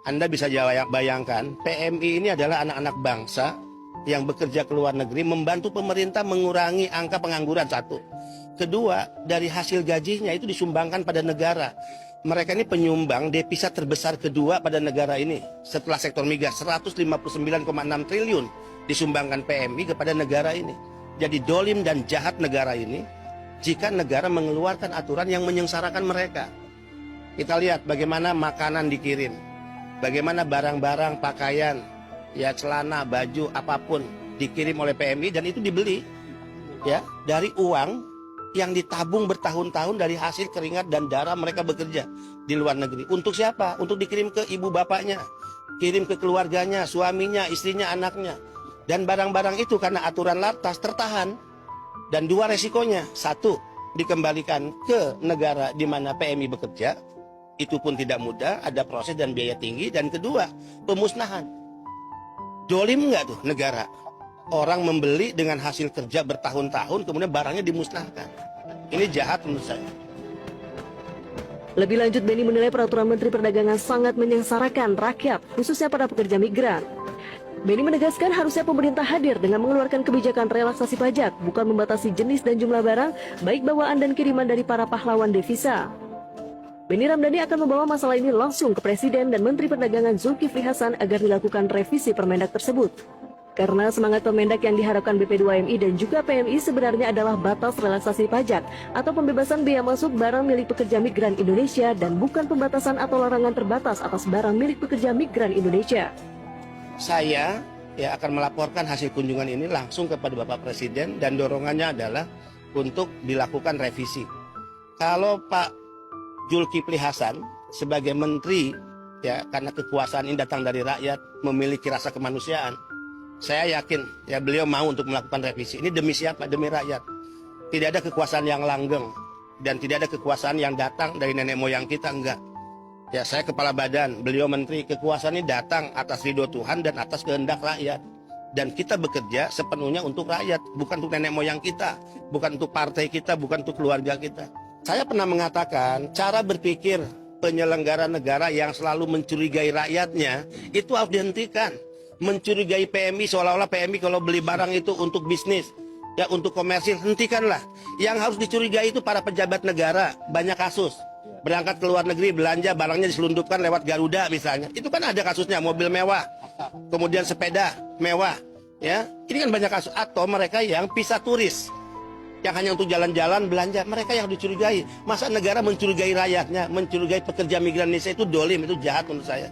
Anda bisa bayangkan, PMI ini adalah anak-anak bangsa yang bekerja ke luar negeri, membantu pemerintah mengurangi angka pengangguran, satu. Kedua, dari hasil gajinya itu disumbangkan pada negara. Mereka ini penyumbang devisa terbesar kedua pada negara ini. Setelah sektor migas, 159,6 triliun disumbangkan PMI kepada negara ini. Jadi dolim dan jahat negara ini jika negara mengeluarkan aturan yang menyengsarakan mereka. Kita lihat bagaimana makanan dikirim, bagaimana barang-barang, pakaian, ya celana, baju, apapun dikirim oleh PMI dan itu dibeli ya dari uang yang ditabung bertahun-tahun dari hasil keringat dan darah mereka bekerja di luar negeri. Untuk siapa? Untuk dikirim ke ibu bapaknya, kirim ke keluarganya, suaminya, istrinya, anaknya. Dan barang-barang itu karena aturan Lartas tertahan. Dan dua resikonya, satu, dikembalikan ke negara di mana PMI bekerja, itu pun tidak mudah, ada proses dan biaya tinggi. Dan kedua, pemusnahan. Dolim nggak tuh negara? Orang membeli dengan hasil kerja bertahun-tahun, kemudian barangnya dimusnahkan. Ini jahat menurut saya. Lebih lanjut, Benny menilai peraturan Menteri Perdagangan sangat menyengsarakan rakyat, khususnya para pekerja migran. Benny menegaskan harusnya pemerintah hadir dengan mengeluarkan kebijakan relaksasi pajak, bukan membatasi jenis dan jumlah barang, baik bawaan dan kiriman dari para pahlawan devisa. Benny Ramdhani akan membawa masalah ini langsung ke Presiden dan Menteri Perdagangan Zulkifli Hasan agar dilakukan revisi Permendak tersebut. Karena semangat Permendak yang diharapkan BP2MI dan juga PMI sebenarnya adalah batas relaksasi pajak atau pembebasan biaya masuk barang milik pekerja migran Indonesia dan bukan pembatasan atau larangan terbatas atas barang milik pekerja migran Indonesia. Saya akan melaporkan hasil kunjungan ini langsung kepada Bapak Presiden dan dorongannya adalah untuk dilakukan revisi. Kalau Pak Zulkifli Hasan sebagai menteri karena kekuasaan ini datang dari rakyat, memiliki rasa kemanusiaan, saya yakin beliau mau untuk melakukan revisi. Ini demi siapa? Demi rakyat. Tidak ada kekuasaan yang langgeng dan tidak ada kekuasaan yang datang dari nenek moyang kita, enggak. Saya kepala badan, beliau menteri, kekuasaan ini datang atas ridho Tuhan dan atas kehendak rakyat. Dan kita bekerja sepenuhnya untuk rakyat, bukan untuk nenek moyang kita, bukan untuk partai kita, bukan untuk keluarga kita. Saya pernah mengatakan, cara berpikir penyelenggara negara yang selalu mencurigai rakyatnya, itu harus dihentikan. Mencurigai PMI seolah-olah PMI kalau beli barang itu untuk bisnis, untuk komersil, hentikanlah. Yang harus dicurigai itu para pejabat negara, banyak kasus. Berangkat ke luar negeri, belanja, barangnya diselundupkan lewat Garuda misalnya. Itu kan ada kasusnya, mobil mewah, kemudian sepeda mewah. Ini kan banyak kasus. Atau mereka yang visa turis, yang hanya untuk jalan-jalan, belanja, mereka yang dicurigai. Masa negara mencurigai rakyatnya, mencurigai pekerja migran Indonesia, itu dolim, itu jahat menurut saya.